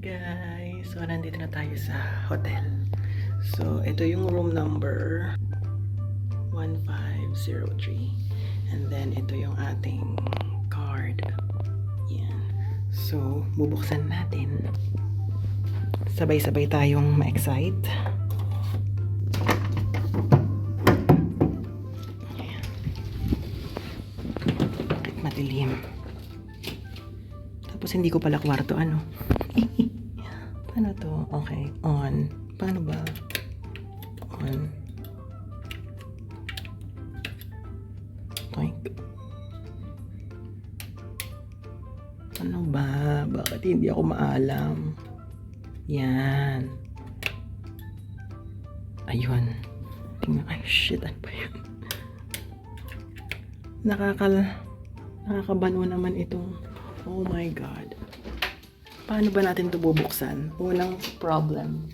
guys! So, nandito na tayo sa hotel. So, ito yung room number 1503. And then, ito yung ating card. Yan. So, bubuksan natin. Sabay-sabay tayong ma-excite. Yan. Madilim. Tapos hindi ko pala kwarto, ano? Paano to? Okay, on. Paano ba? On. Toink. Ano ba? Bakit hindi ako maalam? Yan. Ayun. Tingnan. Ay, shit. Ano ba yun? Nakakabano naman itong. Oh my God. Paano ba natin ito bubuksan? Walang problem.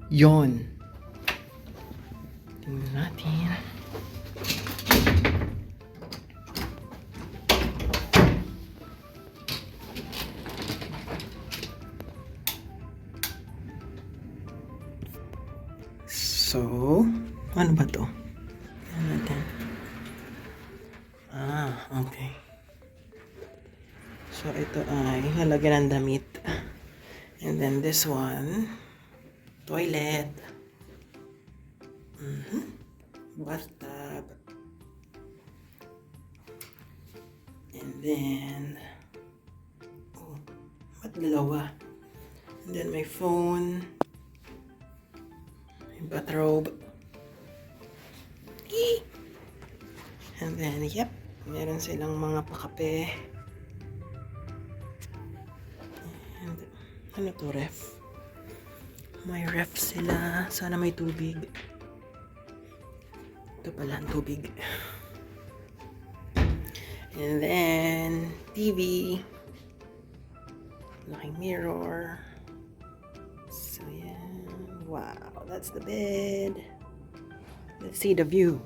Yon. Tingnan natin. So, ano ba to? Tingnan natin. Okay. So, ito ay lalagyan ng damit. And then this one, toilet. Bathtub. And then, ba't dalawa? And then my phone. My bathrobe. And then, yep, meron silang mga pakape. And, ano to, ref? May ref sila. Sana may tubig. Ito pala ang tubig. And then, TV. Laking mirror. So, yeah. Wow, that's the bed. Let's see the view.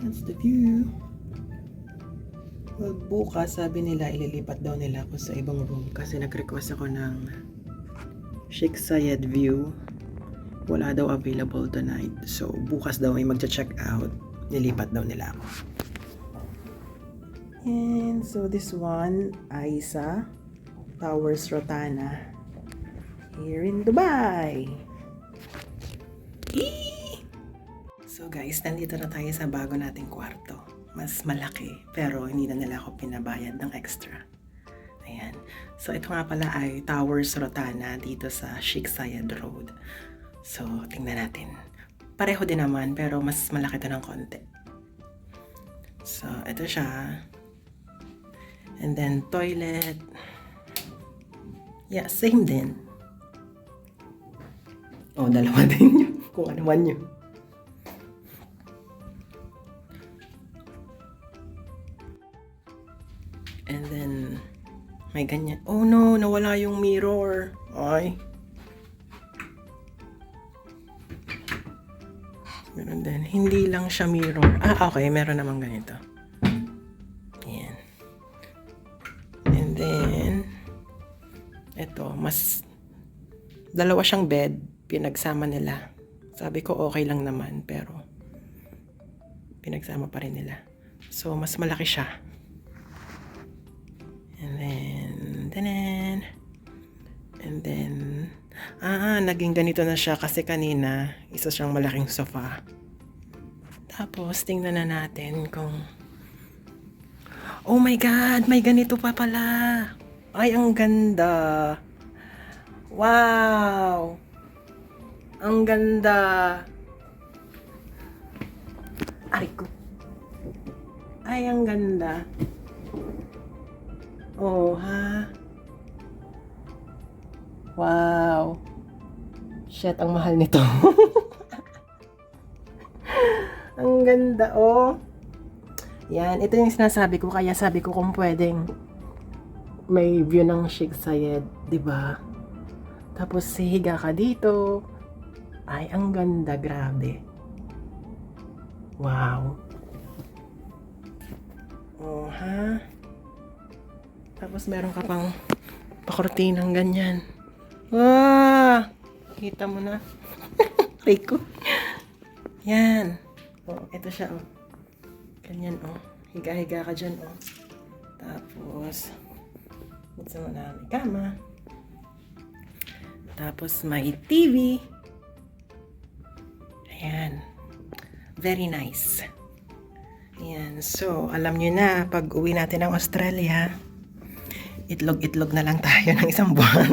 That's the view. Well, bukas sabi nila ililipat daw nila ako sa ibang room kasi nag-request ako ng Sheikh Zayed view. Wala daw available tonight. So, bukas daw ay magcha-check out. Nilipat daw nila ako. And so this one ay sa Towers Rotana here in Dubai. So guys, nandito na tayo sa bago nating kwarto. Mas malaki, pero hindi na nila ako pinabayad ng extra. Ayan. So ito nga pala ay Towers Rotana dito sa Sheikh Zayed Road. So tingnan natin. Pareho din naman, pero mas malaki ito ng konti. So ito siya. And then toilet. Yeah, same din. Oh, dalawa din yun. Kung ano man yun. And then, may ganyan. Oh no, nawala yung mirror. Ay. Meron din. Hindi lang siya mirror. Okay. Meron naman ganito. Ayan. And then, eto, dalawa siyang bed. Pinagsama nila. Sabi ko okay lang naman, pero pinagsama pa rin nila. So, mas malaki siya. And then, naging ganito na siya kasi kanina, isa siyang malaking sofa. Tapos, tingnan na natin kung, oh my God, may ganito pa pala. Ay, ang ganda. Wow. Ang ganda. Ay, ko. Ay, ang ganda. Oh, ha? Wow. Shit, ang mahal nito. Ang ganda, oh. Yan, ito yung sinasabi ko. Kaya sabi ko kung pwedeng may view ng Sheikh Zayed, 'di ba? Tapos hihiga ka dito. Ay, ang ganda, grabe. Wow. Oh, ha? Tapos meron ka pang pakortinang ganyan. Wow! Kita mo na. Rico. Yan. Oh, ito siya, oh. Ganyan, oh. Higa-higa ka dyan, oh. Tapos, ito mo na may kama. Tapos, may TV. Ayan. Very nice. Ayan. So, alam nyo na, pag uwi natin ng Australia, itlog-itlog na lang tayo ng isang buwan.